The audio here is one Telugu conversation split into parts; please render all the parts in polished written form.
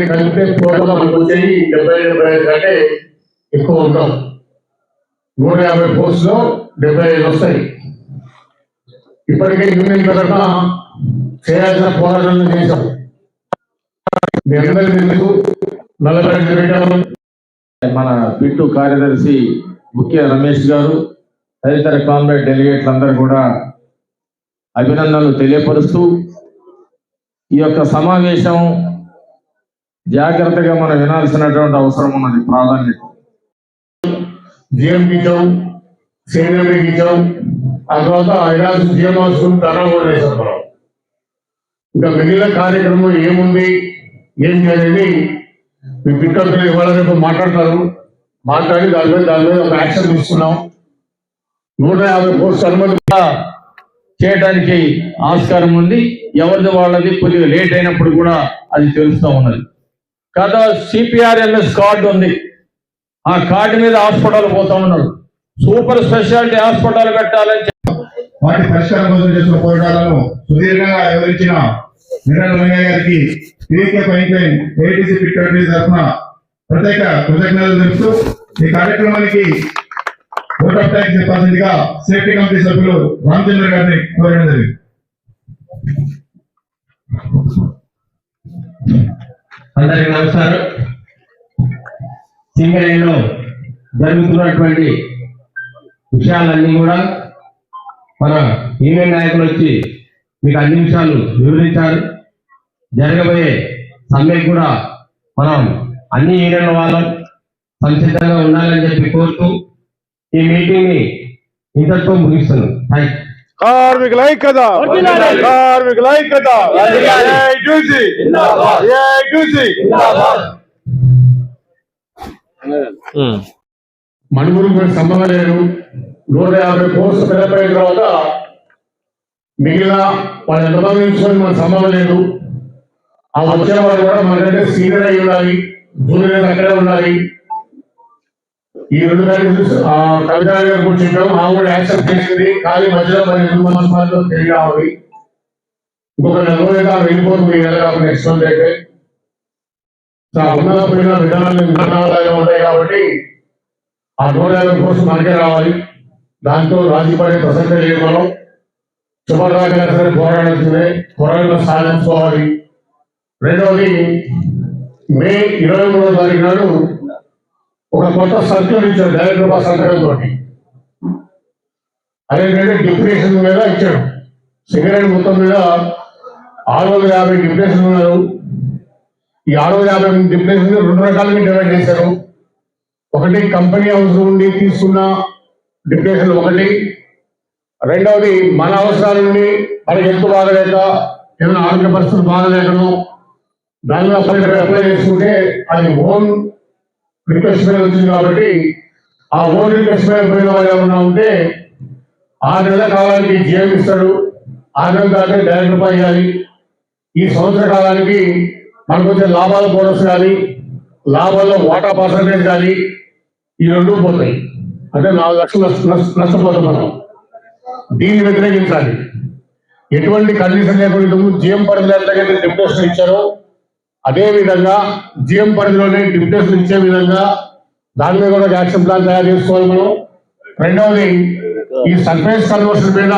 కలిపితే టోటల్గా మనకు వచ్చేది 70-75 కంటే ఎక్కువ ఉంటాం. 150 పోస్టులో 75 వస్తాయి. ఇప్పటికే యూనియన్ తరఫున చేయాల్సిన పోరాటాలను చేశాం. మీ అందరికీ తెలుసు 45 పెట్టాము. మన బిట్టు కార్యదర్శి ముఖ్య రమేష్ గారు తదితర కామ్రేడ్ డెలిగేట్లు అందరూ కూడా అభినందనలు తెలియపరుస్తూ ఈ యొక్క సమావేశం జాగ్రత్తగా మనం వినాల్సినటువంటి అవసరం ఉన్నది. ప్రాధాన్యత జిఎం ఇచ్చాం, సీనియర్ ఇచ్చాం, ఆ తర్వాత ఐరాజ్ జిఎం హౌస్ ధర్నా కూడా వేసాం. మనం ఇంకా మిగిలిన కార్యక్రమం ఏముంది ఏంటి అనేది మీ పిట్టలు ఇవాళ రేపు మాట్లాడతారు. మాట్లాడి దాని మీద ఒక యాక్షన్ తీసుకున్నాం. 150 పోస్టు అనుమతి చేయడానికి ఆస్కారం ఉంది. ఎవరిది వాళ్ళది కొద్దిగా లేట్ అయినప్పుడు కూడా అది తెలుస్తూ ఉన్నది కదా. సిపిఆర్ఎంఎస్ కార్డు ఉంది, ఆ కార్డు మీద హాస్పిటల్ పోతా ఉన్నారు. సూపర్ స్పెషాలిటీ హాస్పిటల్ కట్టాలని వాటి పరిష్కారం కోసం చేసిన పోరాటాలను సుదీర్ఘంగా వివరించిన నిరంజనయ్య గారికి టీకే పైన్ ఏటీసీ పిట్టడి తరఫున ప్రత్యేక కృతజ్ఞతలు తెలుపుతూ ఈ కార్యక్రమానికి ఓట్ ఆఫ్ థ్యాంక్స్ చెప్పాల్సిందిగా సేఫ్టీ కమిటీ సభ్యులు రామచంద్ర గారిని కోరడం జరిగింది. అందరికీ నమస్కారం. సింగరేణిలో జరుగుతున్నటువంటి విషయాలన్నీ కూడా మన యూనియన్ నాయకులు వచ్చి మీకు అన్ని విషయాలు వివరించారు. జరగబోయే సమ్మెకు కూడా మనం అన్ని యూనియన్ల వాళ్ళం సంసిద్ధంగా ఉండాలని చెప్పి కోరుతూ ఈ మీటింగ్ ని ఇంతటితో ముగిస్తున్నాం. Thank you. కార్మికుల ఐక్యత, కార్మికుల ఐక్యత. మణిపూర్కి సంబంధం లేదు. 150 పోస్టు పిల్లపైన తర్వాత మిగిలిన వాళ్ళు ఎంతమంది ఉంచుకొని మనకు సంబంధం లేదు. ఆ వచ్చే వాళ్ళు కూడా మనకంటే సీనియర్ అయి ఉండాలి, జూనియర్ అక్కడే ఉండాలి. ఈ 2 కవిత గారు కూర్చుంటాం, ఆమె కూడా యాక్సెప్ట్ చేసింది. కానీ మధ్యలో మరి 2 మంత్రాల్లో తిరిగి రావాలి. ఇంకొక 4 రోజులు వెళ్ళిపోతుంది. నెక్స్ట్ మంత్ అయితే ఉన్నదా పోయిన విధానాలు ఉంటాయి కాబట్టి ఆ 150 కోసం మనకే రావాలి. దాంతో రాజీ పడే ప్రసక్తే లేదు. మనం శుభ్రంగా సరే పోరాడాల్సిందే, పోరాటం సాధించుకోవాలి. రెండవది మే 23వ తారీఖు నాడు ఒక కొత్త సర్క్యులర్ ఇచ్చాడు డైరెక్టర్ సంతకంతో. అదేంటంటే డిప్యుటేషన్ మీద ఇచ్చాడు. సింగరేణి మొత్తం మీద 650 డిప్యుటేషన్ ఉన్నారు. ఈ 650 డిప్యుటేషన్ 2 రకాలుగా డివైడ్ చేశారు. ఒకటి కంపెనీ హౌస్ నుండి తీసుకున్న డిప్యుటేషన్ ఒకటి, రెండవది మన అవసరాల నుండి మనకి ఎంత బాగలేక ఏమైనా ఆరోగ్య పరిస్థితులు బాగలేకను దానిలో అప్లై చేసుకుంటే అది ఓన్ రిక్వెస్ట్ మీద వచ్చింది. కాబట్టి ఆ ఓన్ రిక్వెస్ట్ మీద పోయిన వాళ్ళు ఏమన్నా ఉంటే 6 నెలల కాలానికి జీఎం ఇస్తాడు. 6 నెలల దాకా డైరెక్టర్ పై ఇవ్వాలి. ఈ సంవత్సర కాలానికి మనకు వచ్చే లాభాల బోనస్ కానీ లాభాల్లో వాటా పర్సంటేజ్ కానీ ఈ 2 పోతాయి. అంటే 4 లక్షలు నష్టపోతాం మనం. దీన్ని వ్యతిరేకించాలి. ఎటువంటి కండిషన్ లేకుండా జీఎం పరిధిలో ఎంతకైతే డిప్యుటేషన్ ఇచ్చారో అదే విధంగా జిఎం పరిధిలోనే డిప్యుటేషన్ ఇచ్చే విధంగా దాని మీద కూడా యాక్షన్ ప్లాన్ తయారు చేసుకోవాలి మనం. రెండవది ఈ సర్ఫేస్ కన్వర్షన్ మీద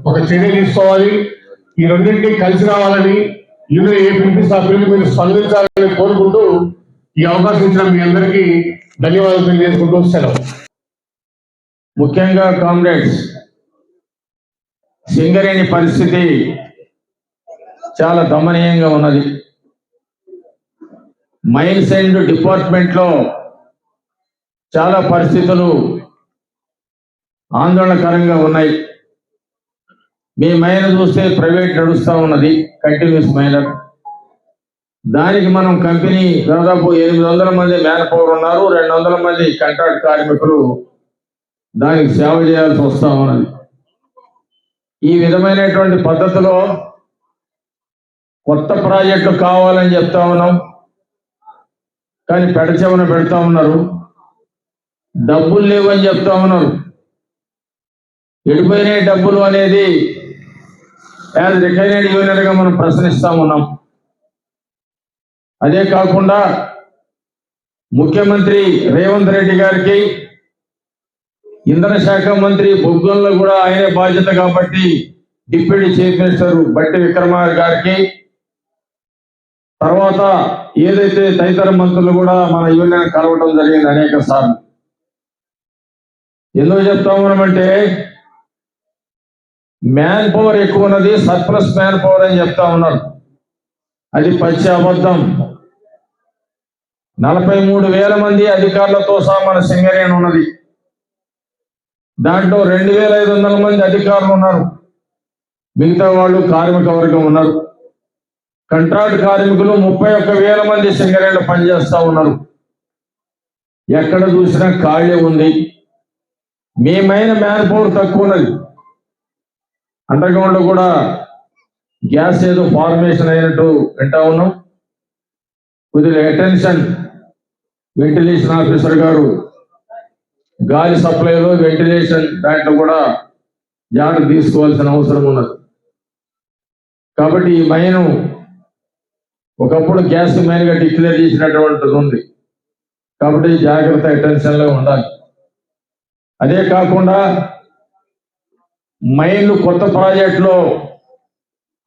ఒక చర్య తీసుకోవాలి. ఈ రెండింటినీ కలిసి రావాలని యూనియన్ ఏ పిలిపిస్తే ఆ పిల్లలు మీరు స్పందించాలని కోరుకుంటూ ఈ అవకాశం ఇచ్చిన మీ అందరికీ ధన్యవాదాలు తెలియజేసుకుంటూ సెలవు. ముఖ్యంగా కామ్రేడ్స్, సింగరేణి పరిస్థితి చాలా దమనీయంగా ఉన్నది. మైన్స్ అండ్ డిపార్ట్మెంట్ లో చాలా పరిస్థితులు ఆందోళనకరంగా ఉన్నాయి. మీ మైన్ చూస్తే ప్రైవేట్ నడుస్తూ ఉన్నది, కంటిన్యూస్ మైనర్. దానికి మనం కంపెనీ దాదాపు 800 మంది మ్యాన్ పవర్ ఉన్నారు, 200 మంది కాంట్రాక్ట్ కార్మికులు దానికి సేవ చేయాల్సి వస్తూ ఉన్నది. ఈ విధమైనటువంటి పద్ధతిలో కొత్త ప్రాజెక్టులు కావాలని చెప్తా ఉన్నాం, కానీ పెడచెవన పెడతా ఉన్నారు. డబ్బులు లేవని చెప్తా ఉన్నారు. ఎడిపోయినాయి డబ్బులు అనేది యాజ్ రిటైర్డ్ యూనియన్ గా మనం ప్రశ్నిస్తా ఉన్నాం. అదే కాకుండా ముఖ్యమంత్రి రేవంత్ రెడ్డి గారికి, ఇంధన శాఖ మంత్రి బొగ్గంలో కూడా ఆయనే బాధ్యత కాబట్టి డిప్యూటీ చీఫ్ మినిస్టర్ బట్టి విక్రమార్క గారికి, తర్వాత ఏదైతే తదితర మంత్రులు కూడా మన యూనియన్ కలవటం జరిగింది అనేక సార్లు. ఎందుకు చెప్తా ఉన్నామంటే మ్యాన్ పవర్ ఎక్కువ ఉన్నది, సర్ప్లస్ మ్యాన్ పవర్ అని చెప్తా ఉన్నారు. అది పచ్చి అబద్ధం. 43,000 మంది అధికారులతో సహా మన సింగరేణి ఉన్నది. దాంట్లో 2,500 మంది అధికారులు ఉన్నారు, మిగతా వాళ్ళు కార్మిక వర్గం ఉన్నారు. కాంట్రాక్ట్ కార్మికులు 31,000 మంది సింగరేణిలో పనిచేస్తా ఉన్నారు. ఎక్కడ చూసినా ఖాళీ ఉంది. మేమైన మ్యాన్ పవర్ తక్కువ ఉన్నది. అండర్ గ్రౌండ్ లో కూడా గ్యాస్ ఏదో ఫార్మేషన్ అయినట్టు వింటా ఉన్నాం. కొద్దిగా అటెన్షన్ వెంటిలేషన్ ఆఫీసర్ గారు, గాలి సప్లైలో వెంటిలేషన్ దాంట్లో కూడా జాగ్రత్త తీసుకోవాల్సిన అవసరం ఉన్నది. కాబట్టి ఈ మైను ఒకప్పుడు గ్యాస్ మైన్ గా డిక్లేర్ చేసినటువంటిది ఉంది. కాబట్టి జాగ్రత్త అటెన్షన్ లో ఉండాలి. అదే కాకుండా మైన్లు కొత్త ప్రాజెక్టులో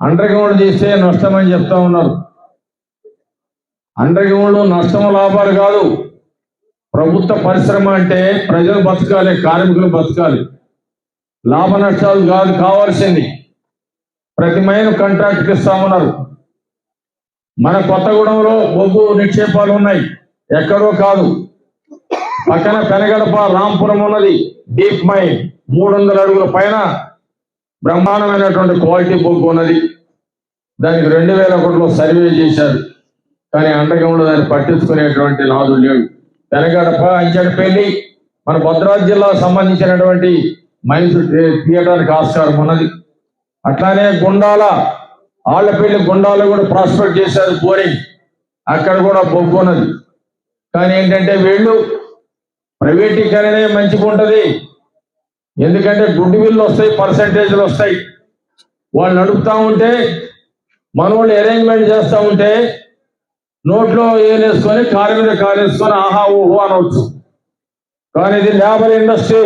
అండర్ గ్రౌండ్ చేస్తే నష్టం అని చెప్తా ఉన్నారు. అండర్ గ్రౌండ్ నష్టం లాభాలు కాదు. ప్రభుత్వ పరిశ్రమ అంటే ప్రజలు బతకాలి, కార్మికులు బతకాలి. లాభ నష్టాలు కాదు కావాల్సింది. ప్రతి మైన్ కాంట్రాక్ట్ ఇస్తా ఉన్నారు. మన కొత్తగూడెంలో బొగ్గు నిక్షేపాలు ఉన్నాయి, ఎక్కడో కాదు. పక్కన పెనగడప రాంపురం ఉన్నది, డీప్ మైన్ 300 అడుగుల పైన బ్రహ్మాండమైనటువంటి క్వాలిటీ బొగ్గు ఉన్నది. దానికి 2001లో సర్వే చేశారు, కానీ అండర్ గ్రౌండ్ దాన్ని పట్టించుకునేటువంటి నాదులు లేడు. పెనగడప, అంచనపల్లి, మన భద్రాద్రి జిల్లాకు సంబంధించినటువంటి మైన్స్ తీయడానికి ఆస్కారం ఉన్నది. అట్లానే గుండాల, ఆళ్లపల్లి గుండాలు కూడా ప్రాస్పెక్ట్ చేశారు బోరింగ్, అక్కడ కూడా బొగ్గు ఉన్నది. కానీ ఏంటంటే వీళ్ళు ప్రైవేటీకరణే మంచిగా ఉంటుంది. ఎందుకంటే గుడ్ విల్లు వస్తాయి, పర్సంటేజ్లు వస్తాయి. వాళ్ళు నడుపుతా ఉంటే మనోళ్ళు అరేంజ్మెంట్ చేస్తూ ఉంటే నోట్లో ఏలేసుకొని కారు మీద కాలేసుకొని ఆహా ఊహో అనవచ్చు. కానీ ఇది లేబర్ ఇండస్ట్రీ.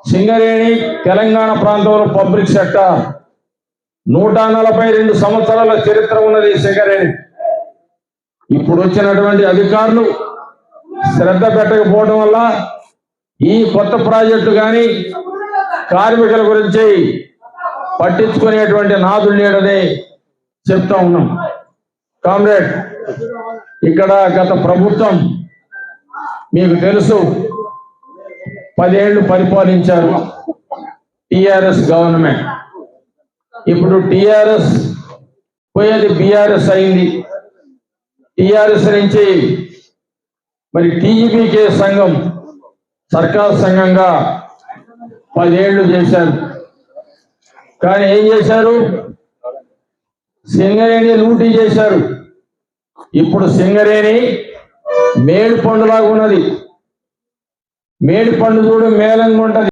సింగరేణి తెలంగాణ ప్రాంతంలో పబ్లిక్ సెక్టర్ 142 సంవత్సరాల చరిత్ర ఉన్నది ఈ సింగరేణి. ఇప్పుడు వచ్చినటువంటి అధికారులు శ్రద్ధ పెట్టకపోవడం వల్ల ఈ కొత్త ప్రాజెక్టు కానీ కార్మికుల గురించి పట్టించుకునేటువంటి నాదులు లేడని చెప్తా ఉన్నాం. కామ్రేడ్, ఇక్కడ గత ప్రభుత్వం మీకు తెలుసు 10 ఏళ్లు పరిపాలించారు టిఆర్ఎస్ గవర్నమెంట్. ఇప్పుడు టిఆర్ఎస్ పోయేది బిఆర్ఎస్ అయింది. టిఆర్ఎస్ నుంచి మరి టీజీబీకే సంఘం సర్కార్ సంఘంగా 10 ఏళ్లు చేశారు. కానీ ఏం చేశారు? సింగరేణి లూటీ చేశారు. ఇప్పుడు సింగరేణి మేడి పండులాగా ఉన్నది. మేడి పండు చూడు మేలంగా ఉంటది.